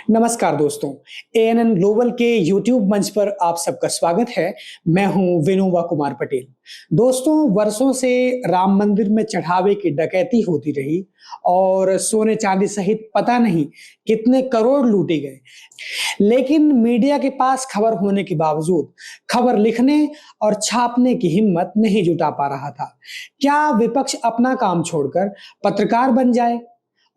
नमस्कार दोस्तों, ANN global के यूट्यूब मंच पर आप सबका स्वागत है। मैं हूं विनोबा कुमार पटेल। दोस्तों, वर्षों से राम मंदिर में चढ़ावे की डकैती होती रही और सोने चांदी सहित पता नहीं कितने करोड़ लूटे गए। लेकिन मीडिया के पास खबर होने के बावजूद खबर लिखने और छापने की हिम्मत नहीं जुटा पा रहा था। क्या विपक्ष अपना काम छोड़कर पत्रकार बन जाए?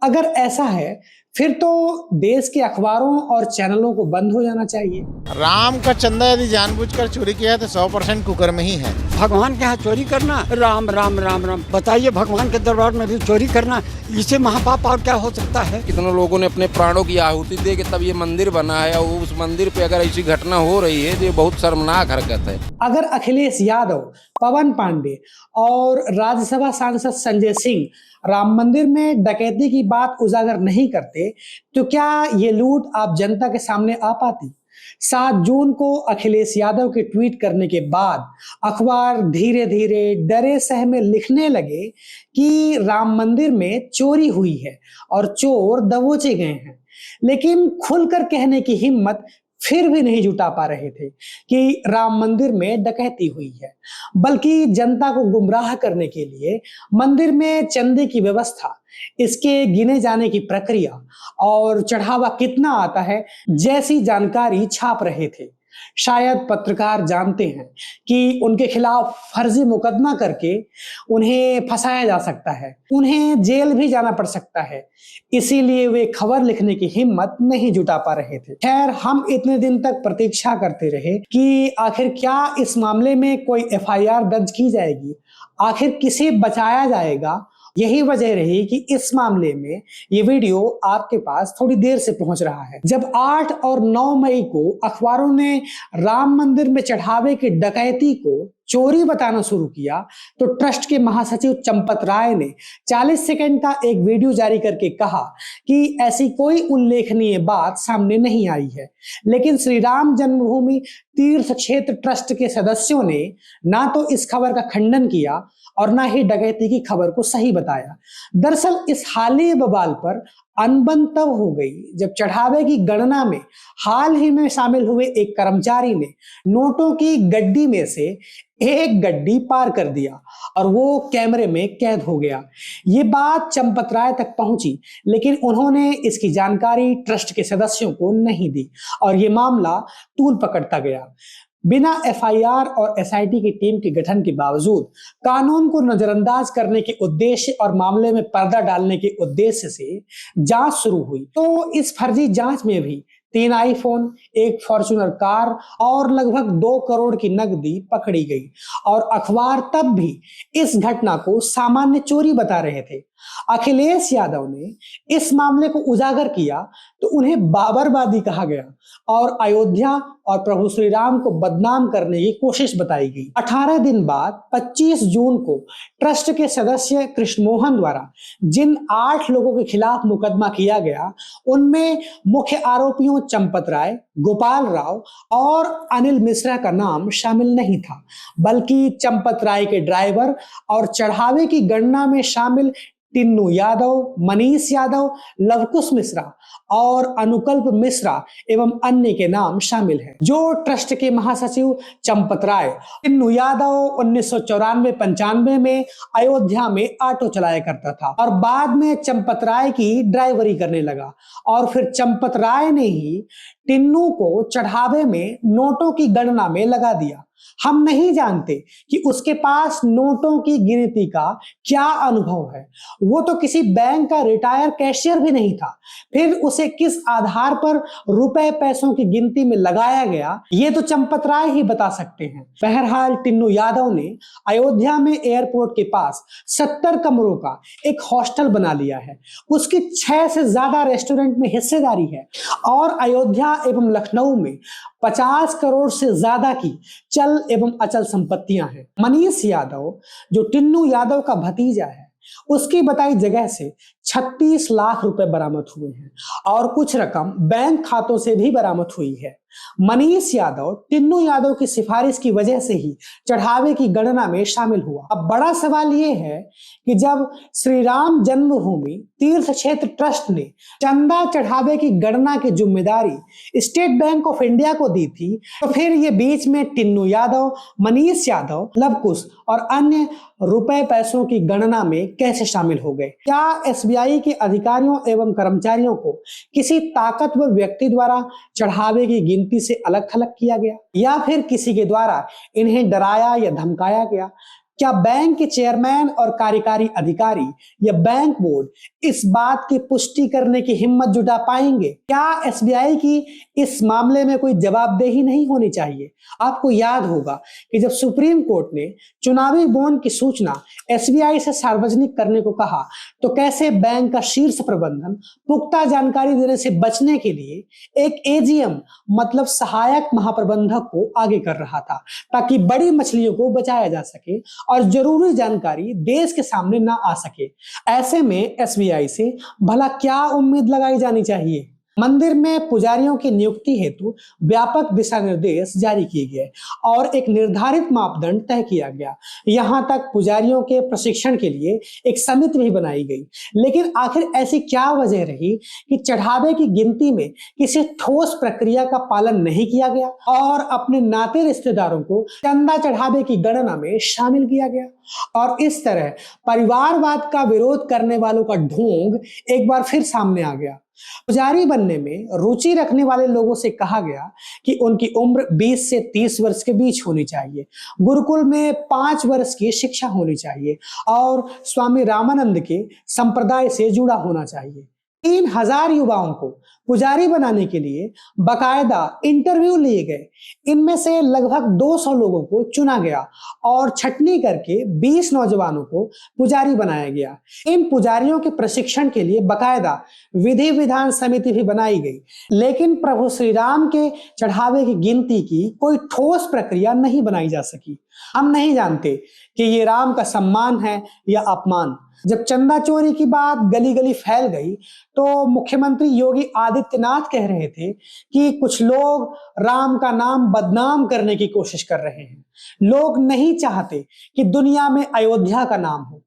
अगर ऐसा है, फिर तो देश के अखबारों और चैनलों को बंद हो जाना चाहिए। राम का चंदा यदि जानबूझकर चोरी किया है तो 100% कुकर में ही है। भगवान के यहाँ चोरी करना, राम राम राम राम, बताइए भगवान के दरबार में भी चोरी करना, इससे महापाप और क्या हो सकता है। कितने लोगों ने अपने प्राणों की आहुति दे के तब ये मंदिर बना है और उस मंदिर पे अगर ऐसी घटना हो रही है तो ये बहुत शर्मनाक हरकत है। अगर अखिलेश यादव, पवन पांडे और राज्यसभा सांसद संजय सिंह राम मंदिर में डकैती की बात उजागर नहीं करते तो क्या ये लूट आप जनता के सामने आ पाती? 7 जून को अखिलेश यादव के ट्वीट करने के बाद अखबार धीरे धीरे डरे सहमे लिखने लगे कि राम मंदिर में चोरी हुई है और चोर दबोचे गए हैं। लेकिन खुलकर कहने की हिम्मत फिर भी नहीं जुटा पा रहे थे कि राम मंदिर में डकैती हुई है, बल्कि जनता को गुमराह करने के लिए मंदिर में चंदे की व्यवस्था, इसके गिने जाने की प्रक्रिया और चढ़ावा कितना आता है जैसी जानकारी छाप रहे थे। शायद पत्रकार जानते हैं कि उनके खिलाफ फर्जी मुकदमा करके उन्हें फंसाया जा सकता है, उन्हें जेल भी जाना पड़ सकता है, इसीलिए वे खबर लिखने की हिम्मत नहीं जुटा पा रहे थे। खैर, हम इतने दिन तक प्रतीक्षा करते रहे कि आखिर क्या इस मामले में कोई एफआईआर दर्ज की जाएगी, आखिर किसे बचाया जाएगा। यही वजह रही कि इस मामले में ये वीडियो आपके पास थोड़ी देर से पहुंच रहा है। जब 8 और 9 मई को अखबारों ने राम मंदिर में चढ़ावे की डकैती को चोरी बताना शुरू किया तो ट्रस्ट के महासचिव चंपत राय ने 40 सेकंड का एक वीडियो जारी करके कहा कि ऐसी कोई उल्लेखनीय बात सामने नहीं आई है। लेकिन श्री राम जन्मभूमि तीर्थ क्षेत्र ट्रस्ट के सदस्यों ने ना तो इस खबर का खंडन किया और ना ही डकैती की खबर को सही बताया। दरअसल इस हालिया बवाल पर अनबन तब हो गई जब चढ़ावे की गणना में हाल ही में शामिल हुए एक कर्मचारी ने नोटों की गड्डी में से एक गड्डी पार कर दिया और वो कैमरे में कैद हो गया। ये बात चंपत राय तक पहुंची, लेकिन उन्होंने इसकी जानकारी ट्रस्ट के सदस्यों को नहीं दी और ये मामला तूल पकड़ता गया। बिना एफआईआर और एसआईटी की टीम के गठन के बावजूद कानून को नजरअंदाज करने के उद्देश्य और मामले में पर्दा डालने के उद्देश्य से जांच शुरू हुई। तो इस फर्जी जांच में भी 3 आईफोन, एक फॉर्च्यूनर कार और लगभग 2 करोड़ की नकदी पकड़ी गई और अखबार तब भी इस घटना को सामान्य चोरी बता रहे थे। अखिलेश यादव ने इस मामले को उजागर किया तो उन्हें बाबरवादी कहा गया और अयोध्या और प्रभु श्री राम को बदनाम करने की कोशिश बताई गई। 18 दिन बाद 25 जून को ट्रस्ट के सदस्य कृष्ण मोहन द्वारा जिन 8 लोगों के खिलाफ मुकदमा किया गया, उनमें मुख्य आरोपियों चंपत राय, गोपाल राव और अनिल मिश्रा का नाम शामिल नहीं था, बल्कि चंपत राय के ड्राइवर और चढ़ावे की गणना में शामिल टिन्नू यादव, मनीष यादव, लवकुश मिश्रा और अनुकल्प मिश्रा एवं अन्य के नाम शामिल हैं। जो ट्रस्ट के महासचिव चंपत राय, टिन्नू यादव 1994-95 में अयोध्या में ऑटो चलाया करता था और बाद में चंपत राय की ड्राइवरी करने लगा और फिर चंपत राय ने ही टिन्नू को चढ़ावे में नोटों की गणना में लगा दिया। हम नहीं जानते कि उसके पास नोटों की गिनती का क्या अनुभव है, वो तो किसी बैंक का रिटायर कैशियर भी नहीं था। फिर उसे किस आधार पर रुपए पैसों की गिनती में लगाया गया, ये तो चंपत राय ही बता सकते हैं। बहरहाल टिन्नू यादव ने अयोध्या में एयरपोर्ट के पास 70 कमरों का एक हॉस्टल बना लिया है, उसकी 6 से ज्यादा रेस्टोरेंट में हिस्सेदारी है और अयोध्या एवं लखनऊ में 50 करोड़ से ज्यादा की चल एवं अचल संपत्तियां हैं। मनीष यादव, जो टिन्नू यादव का भतीजा है, उसकी बताई जगह से 36 लाख रुपए बरामद हुए हैं और कुछ रकम बैंक खातों से भी बरामद हुई है। मनीष यादव टिन्नू यादव की सिफारिश की वजह से ही चढ़ावे की गणना में शामिल हुआ। अब बड़ा सवाल यह है कि जब श्री राम जन्मभूमि तीर्थ क्षेत्र ट्रस्ट ने चंदा चढ़ावे की गणना की जिम्मेदारी स्टेट बैंक ऑफ इंडिया को दी थी, तो फिर ये बीच में टिन्नू यादव, मनीष यादव, लव कुश और अन्य रुपए पैसों की गणना में कैसे शामिल हो गए? क्या एसबीआई के अधिकारियों एवं कर्मचारियों को किसी ताकतवर व्यक्ति द्वारा चढ़ावे की गिनती से अलग थलग किया गया, या फिर किसी के द्वारा इन्हें डराया या धमकाया गया? क्या बैंक के चेयरमैन और कार्यकारी अधिकारी या बैंक बोर्ड इस बात की पुष्टि करने की हिम्मत जुटा पाएंगे? क्या एसबीआई की इस मामले में कोई जवाबदेही नहीं होनी चाहिए? आपको याद होगा कि जब सुप्रीम कोर्ट ने चुनावी बॉन्ड की सूचना एसबीआई से सार्वजनिक करने को कहा, तो कैसे बैंक का शीर्ष प्रबंधन पुख्ता जानकारी देने से बचने के लिए एक एजीएम मतलब सहायक महाप्रबंधक को आगे कर रहा था, ताकि बड़ी मछलियों को बचाया जा सके और जरूरी जानकारी देश के सामने ना आ सके। ऐसे में एसबीआई से भला क्या उम्मीद लगाई जानी चाहिए? मंदिर में पुजारियों की नियुक्ति हेतु व्यापक दिशा निर्देश जारी किए गए और एक निर्धारित मापदंड तय किया गया। यहाँ तक पुजारियों के प्रशिक्षण के लिए एक समिति भी बनाई गई। लेकिन आखिर ऐसी क्या वजह रही कि चढ़ावे की गिनती में किसी ठोस प्रक्रिया का पालन नहीं किया गया और अपने नाते रिश्तेदारों को चंदा चढ़ावे की गणना में शामिल किया गया? और इस तरह परिवारवाद का विरोध करने वालों का ढोंग एक बार फिर सामने आ गया। पुजारी बनने में रुचि रखने वाले लोगों से कहा गया कि उनकी उम्र 20 से 30 वर्ष के बीच होनी चाहिए, गुरुकुल में 5 वर्ष की शिक्षा होनी चाहिए और स्वामी रामानंद के संप्रदाय से जुड़ा होना चाहिए। 3000 युवाओं को पुजारी बनाने के लिए बकायदा इंटरव्यू लिए गए। इनमें से लगभग 200 लोगों को चुना गया और छटनी करके 20 नौजवानों को पुजारी बनाया गया। इन पुजारियों के प्रशिक्षण के लिए बकायदा विधि विधान समिति भी बनाई गई। लेकिन प्रभु श्री राम के चढ़ावे की गिनती की कोई ठोस प्रक्रिया नहीं बनाई जा सकी। हम नहीं जानते कि ये राम का सम्मान है या अपमान। जब चंदा चोरी की बात गली गली फैल गई, तो मुख्यमंत्री योगी आदित्यनाथ कह रहे थे कि कुछ लोग राम का नाम बदनाम करने की कोशिश कर रहे हैं। लोग नहीं चाहते कि दुनिया में अयोध्या का नाम हो।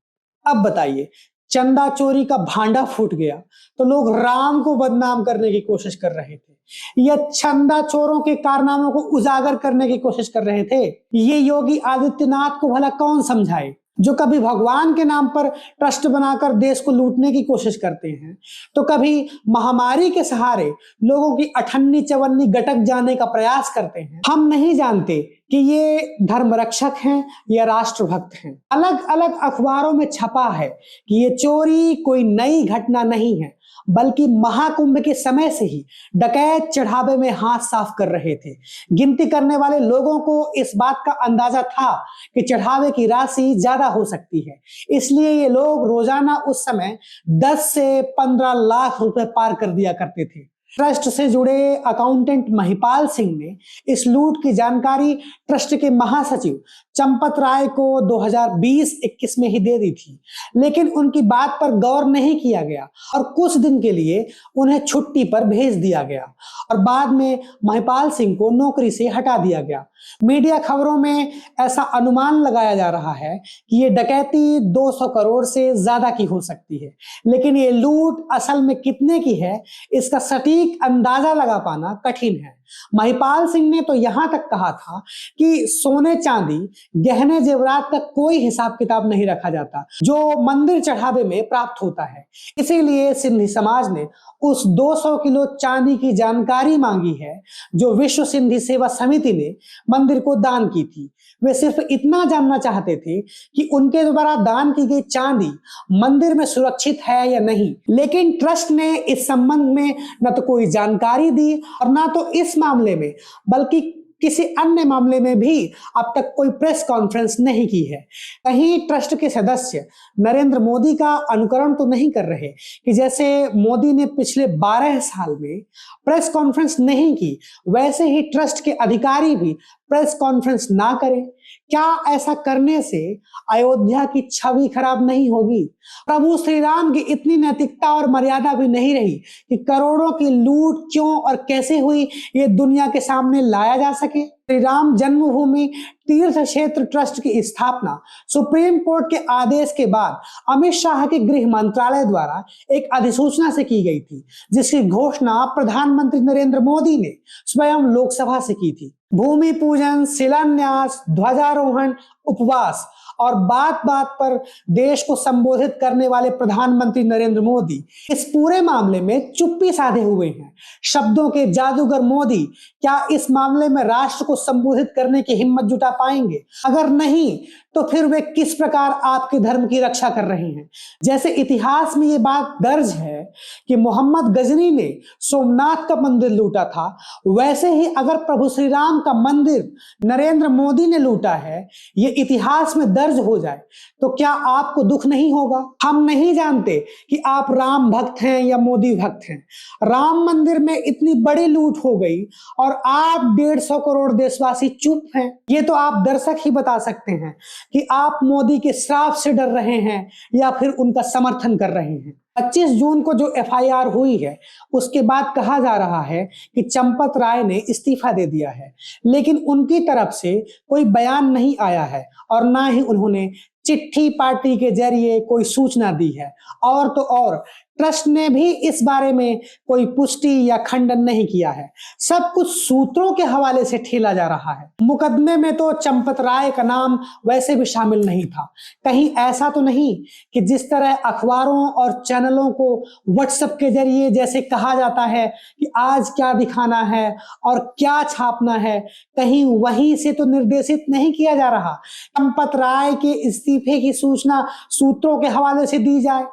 अब बताइए, चंदा चोरी का भांडा फूट गया तो लोग राम को बदनाम करने की कोशिश कर रहे थे या चंदा चोरों के कारनामों को उजागर करने की कोशिश कर रहे थे? ये योगी आदित्यनाथ को भला कौन समझाए, जो कभी भगवान के नाम पर ट्रस्ट बनाकर देश को लूटने की कोशिश करते हैं, तो कभी महामारी के सहारे लोगों की अठन्नी चवन्नी गटक जाने का प्रयास करते हैं। हम नहीं जानते कि ये धर्म रक्षक हैं या राष्ट्रभक्त हैं। अलग अलग अखबारों में छपा है कि ये चोरी कोई नई घटना नहीं है, बल्कि महाकुंभ के समय से ही डकैत चढ़ावे में हाथ साफ कर रहे थे। गिनती करने वाले लोगों को इस बात का अंदाजा था कि चढ़ावे की राशि ज्यादा हो सकती है, इसलिए ये लोग रोजाना उस समय 10 से 15 लाख रुपए पार कर दिया करते थे। ट्रस्ट से जुड़े अकाउंटेंट महिपाल सिंह ने इस लूट की जानकारी ट्रस्ट के महासचिव चंपत राय को 2020-21 में ही दे दी थी, लेकिन उनकी बात पर गौर नहीं किया गया और कुछ दिन के लिए उन्हें छुट्टी पर भेज दिया गया और बाद में महिपाल सिंह को नौकरी से हटा दिया गया। मीडिया खबरों में ऐसा अनुमान लगाया जा रहा है कि ये डकैती 200 करोड़ से ज्यादा की हो सकती है, लेकिन ये लूट असल में कितने की है इसका सटीक अंदाजा लगा पाना कठिन है। महिपाल सिंह ने तो यहां तक कहा था कि सोने चांदी गहने जेवरात का कोई हिसाब किताब नहीं रखा जाता जो मंदिर चढ़ावे में प्राप्त होता है। इसीलिए सिंधी समाज ने उस 200 किलो चांदी की जानकारी मांगी है जो विश्व सिंधी सेवा समिति ने मंदिर को दान की थी। वे सिर्फ इतना जानना चाहते थे कि उनके द्वारा दान की गई चांदी मंदिर में सुरक्षित है या नहीं, लेकिन ट्रस्ट ने इस संबंध में न तो कोई जानकारी दी और न तो इस मामले में बल्कि किसी अन्य मामले में भी अब तक कोई प्रेस कॉन्फ्रेंस नहीं की है। कहीं ट्रस्ट के सदस्य नरेंद्र मोदी का अनुकरण तो नहीं कर रहे कि जैसे मोदी ने पिछले 12 साल में प्रेस कॉन्फ्रेंस नहीं की, वैसे ही ट्रस्ट के अधिकारी भी प्रेस कॉन्फ्रेंस ना करें। क्या ऐसा करने से अयोध्या की छवि खराब नहीं होगी? प्रभु श्री राम की इतनी नैतिकता और मर्यादा भी नहीं रही कि करोड़ों की लूट क्यों और कैसे हुई ये दुनिया के सामने लाया जा सके? श्री राम जन्मभूमि तीर्थ क्षेत्र ट्रस्ट की स्थापना सुप्रीम कोर्ट के आदेश के बाद अमित शाह के गृह मंत्रालय द्वारा एक अधिसूचना से की गई थी, जिसकी घोषणा प्रधानमंत्री नरेंद्र मोदी ने स्वयं लोकसभा से की थी। भूमि पूजन, शिलान्यास, ध्वजारोहण, उपवास और बात बात पर देश को संबोधित करने वाले प्रधानमंत्री नरेंद्र मोदी इस पूरे मामले में चुप्पी साधे हुए हैं। शब्दों के जादूगर मोदी क्या इस मामले में राष्ट्र को संबोधित करने की हिम्मत जुटा पाएंगे? अगर नहीं तो फिर वे किस प्रकार आपके धर्म की रक्षा कर रहे हैं? जैसे इतिहास में ये बात दर्ज है कि मोहम्मद गजनी ने सोमनाथ का मंदिर लूटा था, वैसे ही अगर प्रभु श्री राम का मंदिर नरेंद्र मोदी ने लूटा है, ये इतिहास में दर्ज हो जाए तो क्या आपको दुख नहीं होगा? हम नहीं जानते कि आप राम भक्त हैं या मोदी भक्त हैं। राम मंदिर में इतनी बड़ी लूट हो गई और आप 150 करोड़ देशवासी चुप हैं। ये तो आप दर्शक ही बता सकते हैं कि आप मोदी के श्राप से डर रहे हैं या फिर उनका समर्थन कर रहे हैं। 25 जून को जो एफआईआर हुई है उसके बाद कहा जा रहा है कि चंपत राय ने इस्तीफा दे दिया है, लेकिन उनकी तरफ से कोई बयान नहीं आया है और ना ही उन्होंने चिट्ठी पार्टी के जरिए कोई सूचना दी है। और तो और ट्रस्ट ने भी इस बारे में कोई पुष्टि या खंडन नहीं किया है। सब कुछ सूत्रों के हवाले से ठेला जा रहा है। मुकदमे में तो चंपत राय का नाम वैसे भी शामिल नहीं था। कहीं ऐसा तो नहीं कि जिस तरह अखबारों और चैनलों को व्हाट्सएप के जरिए जैसे कहा जाता है कि आज क्या दिखाना है और क्या छापना है, कहीं वहीं से तो निर्देशित नहीं किया जा रहा। चंपत राय के इस्तीफे की सूचना सूत्रों के हवाले से दी जाए,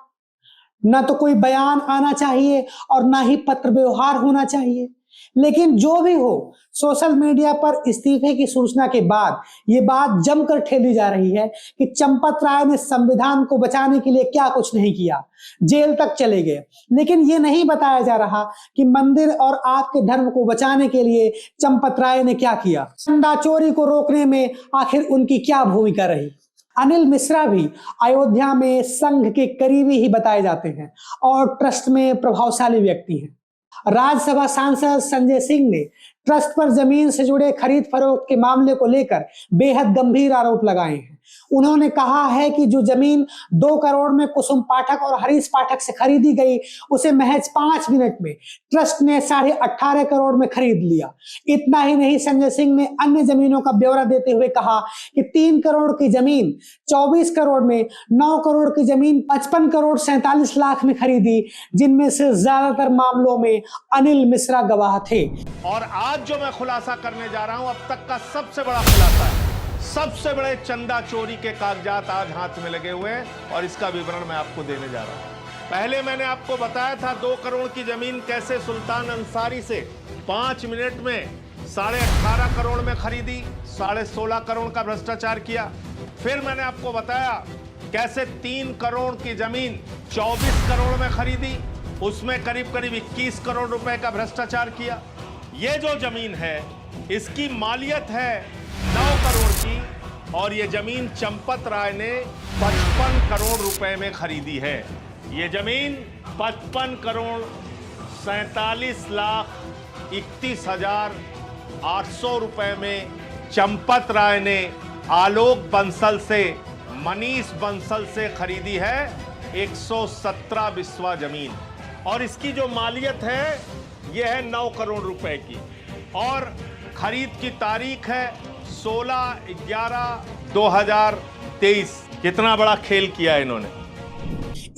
ना तो कोई बयान आना चाहिए और ना ही पत्र व्यवहार होना चाहिए। लेकिन जो भी हो, सोशल मीडिया पर इस्तीफे की सूचना के बाद ये बात जमकर ठेली जा रही है कि चंपत राय ने संविधान को बचाने के लिए क्या कुछ नहीं किया, जेल तक चले गए। लेकिन ये नहीं बताया जा रहा कि मंदिर और आपके धर्म को बचाने के लिए चंपत राय ने क्या किया। चंदा चोरी को रोकने में आखिर उनकी क्या भूमिका रही। अनिल मिश्रा भी अयोध्या में संघ के करीबी ही बताए जाते हैं और ट्रस्ट में प्रभावशाली व्यक्ति हैं। राज्यसभा सांसद संजय सिंह ने ट्रस्ट पर जमीन से जुड़े खरीद फरोख्त के मामले को लेकर बेहद गंभीर आरोप लगाए हैं। उन्होंने कहा है कि जो जमीन 2 करोड़ में कुसुम पाठक और हरीश पाठक से खरीदी गई, उसे महज 5 मिनट में ट्रस्ट ने 18.5 करोड़ में खरीद लिया। इतना ही नहीं, संजय सिंह ने अन्य जमीनों का ब्यौरा देते हुए कहा कि 3 करोड़ की जमीन 24 करोड़ में, 9 करोड़ की जमीन 55 करोड़ 47 लाख में खरीदी, जिनमें से ज्यादातर मामलों में अनिल मिश्रा गवाह थे। और आज जो मैं खुलासा करने जा रहा हूं, अब तक का सबसे बड़ा खुलासा है। सबसे बड़े चंदा चोरी के कागजात आज हाथ में लगे हुए हैं और इसका विवरण मैं आपको देने जा रहा हूं। पहले मैंने आपको बताया था 2 करोड़ की जमीन कैसे सुल्तान अंसारी से 5 मिनट में 18.5 करोड़ में खरीदी, 16.5 करोड़ का भ्रष्टाचार किया। फिर मैंने आपको बताया कैसे 3 करोड़ की जमीन 24 करोड़ में खरीदी, उसमें करीब करीब 21 करोड़ रुपए का भ्रष्टाचार किया। ये जो जमीन है इसकी मालियत है 9 करोड़ की और ये जमीन चंपत राय ने 55 करोड़ रुपए में खरीदी है। ये जमीन 55 करोड़ 47 लाख 31,800 रुपए में चंपत राय ने आलोक बंसल से, मनीष बंसल से खरीदी है 117 बिस्वा जमीन। और इसकी जो मालियत है यह है 9 करोड़ रुपए की और खरीद की तारीख है 16/11/2023। कितना बड़ा खेल किया है इन्होंने।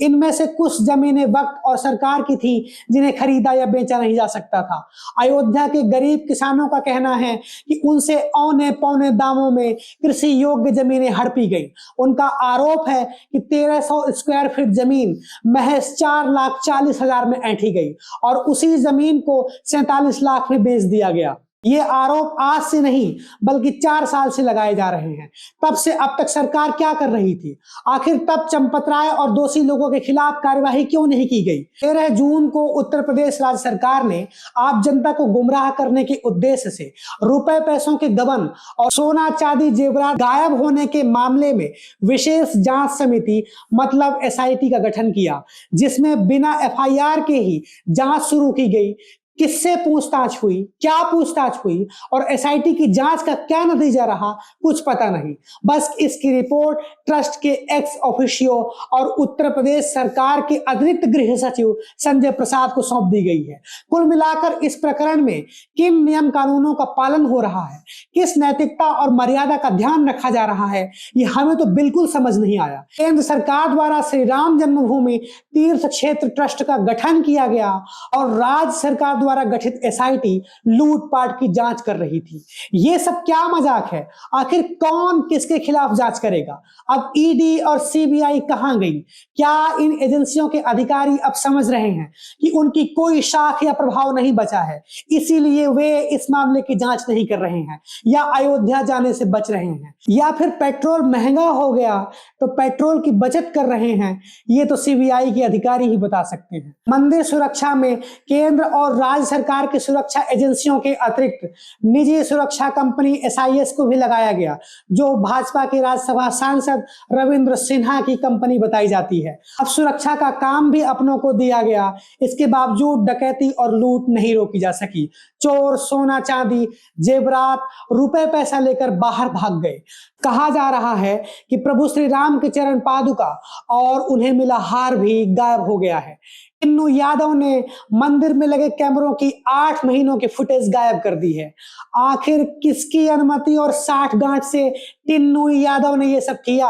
इनमें से कुछ जमीनें वक्त और सरकार की थी जिन्हें खरीदा या बेचा नहीं जा सकता था। अयोध्या के गरीब किसानों का कहना है कि उनसे औने पौने दामों में कृषि योग्य जमीनें हड़पी गई। उनका आरोप है कि 1300 स्क्वायर फीट जमीन महज 4,40,000 में ऐंठी गई और उसी जमीन को 47 लाख में बेच दिया गया। ये आरोप आज से नहीं बल्कि 4 साल से लगाए जा रहे हैं। तब से अब तक सरकार क्या कर रही थी? आखिर तब चंपत राय और दोषी लोगों के खिलाफ कार्यवाही क्यों नहीं की गई? 13 जून को उत्तर प्रदेश राज्य सरकार ने आप जनता को गुमराह करने के उद्देश्य से रुपए पैसों के गबन और सोना चांदी जेवरात गायब होने के मामले में विशेष जांच समिति मतलब एसआईटी का गठन किया, जिसमें बिना एफआईआर के ही जांच शुरू की गई। किससे पूछताछ हुई, क्या पूछताछ हुई और एसआईटी की जांच का क्या नतीजा रहा, कुछ पता नहीं। बस इसकी रिपोर्ट ट्रस्ट के एक्स ऑफिशियो और उत्तर प्रदेश सरकार के अतिरिक्त गृह सचिव संजय प्रसाद को सौंप दी गई है। कुल मिलाकर इस प्रकरण में किन नियम कानूनों का पालन हो रहा है, किस नैतिकता और मर्यादा का ध्यान रखा जा रहा है, ये हमें तो बिल्कुल समझ नहीं आया। केंद्र सरकार द्वारा श्री राम जन्मभूमि तीर्थ क्षेत्र ट्रस्ट का गठन किया गया और राज्य सरकार द्वारा गठित एसआईटी लूटपाट की जांच कर रही थी। ये सब क्या मजाक है? आखिर कौन किसके खिलाफ जांच करेगा? अब ईडी और सीबीआई कहां गई? क्या इन एजेंसियों के अधिकारी अब समझ रहे हैं कि उनकी कोई शाख या प्रभाव नहीं बचा है, इसीलिए वे इस मामले की जांच नहीं कर रहे हैं या अयोध्या जाने से बच रहे हैं, या फिर पेट्रोल महंगा हो गया तो पेट्रोल की बचत कर रहे हैं? ये तो सीबीआई के अधिकारी ही बता सकते हैं। मंदिर सुरक्षा में केंद्र और राज्य सरकार की सुरक्षा एजेंसियों के अतिरिक्त निजी सुरक्षा कंपनी एसआईएस को भी लगाया गया, जो भाजपा के राज्यसभा सांसद रविंद्र सिन्हा की कंपनी बताई जाती है। अब सुरक्षा का काम भी अपनों को दिया गया, इसके बावजूद डकैती और लूट नहीं रोकी जा सकी। चोर सोना चांदी जेवरात रुपए पैसा लेकर बाहर भाग गए। कहा जा रहा है कि प्रभु श्री राम के चरण पादुका और उन्हें मिला हार भी गायब हो गया है। किन्नू यादव ने मंदिर में लगे कैमरों की 8 महीनों की फुटेज गायब कर दी है। आखिर किसकी अनुमति और 60 गांठ से किन्नू यादव ने यह सब किया?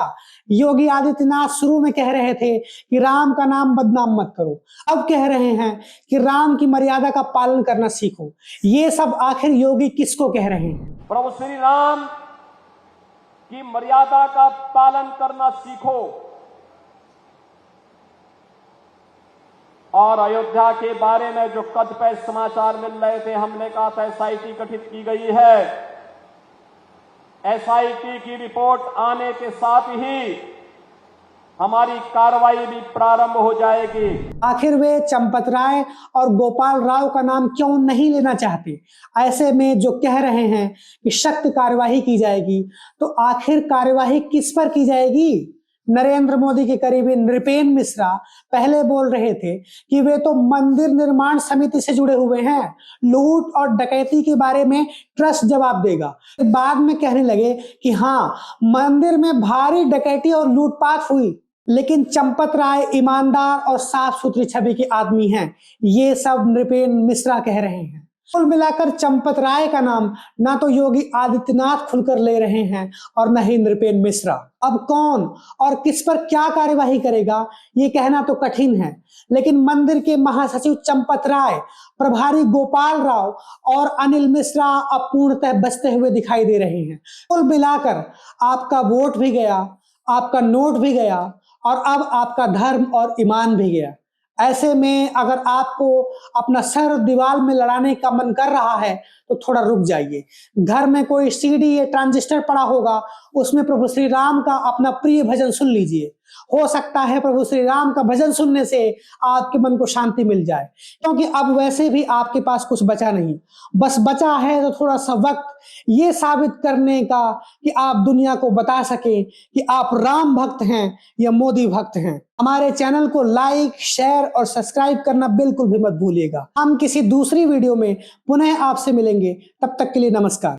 योगी आदित्यनाथ शुरू में कह रहे थे कि राम का नाम बदनाम मत करो, अब कह रहे हैं कि राम की मर्यादा का पालन करना सीखो। ये सब आखिर योगी किसको कह रहे हैं? प्रभु श्री राम की मर्यादा का पालन करना सीखो और अयोध्या के बारे में जो कतिपय समाचार मिल रहे थे, हमने कहा था एसआईटी गठित की गई है। एसआईटी की रिपोर्ट आने के साथ ही हमारी कार्रवाई भी प्रारंभ हो जाएगी। आखिर वे चंपत राय और गोपाल राव का नाम क्यों नहीं लेना चाहते? ऐसे में जो कह रहे हैं कि सख्त कार्यवाही की जाएगी, तो आखिर कार्यवाही किस पर की जाएगी? नरेंद्र मोदी के करीबी नृपेन मिश्रा पहले बोल रहे थे कि वे तो मंदिर निर्माण समिति से जुड़े हुए हैं, लूट और डकैती के बारे में ट्रस्ट जवाब देगा। बाद में कहने लगे कि हाँ, मंदिर में भारी डकैती और लूटपाट हुई, लेकिन चंपत राय ईमानदार और साफ सुथरी छवि के आदमी हैं। ये सब नृपेन मिश्रा कह रहे हैं। कुल मिलाकर चंपत राय का नाम ना तो योगी आदित्यनाथ खुलकर ले रहे हैं और न ही नृपेन मिश्रा। अब कौन और किस पर क्या कार्यवाही करेगा, ये कहना तो कठिन है, लेकिन मंदिर के महासचिव चंपत राय, प्रभारी गोपाल राव और अनिल मिश्रा अब पूर्णतः बचते हुए दिखाई दे रहे हैं। कुल मिलाकर आपका वोट भी गया, आपका नोट भी गया और अब आपका धर्म और ईमान भी गया। ऐसे में अगर आपको अपना सर दीवार में लड़ाने का मन कर रहा है तो थोड़ा रुक जाइए। घर में कोई सीडी या ट्रांजिस्टर पड़ा होगा, उसमें प्रभु श्री राम का अपना प्रिय भजन सुन लीजिए। हो सकता है प्रभु श्री राम का भजन सुनने से आपके मन को शांति मिल जाए, क्योंकि अब वैसे भी आपके पास कुछ बचा नहीं। बस बचा है तो थोड़ा सा वक्त ये साबित करने का कि आप दुनिया को बता सके कि आप राम भक्त हैं या मोदी भक्त हैं। हमारे चैनल को लाइक, शेयर और सब्सक्राइब करना बिल्कुल भी मत भूलिएगा। हम किसी दूसरी वीडियो में पुनः आपसे मिलेंगे, तब तक के लिए नमस्कार।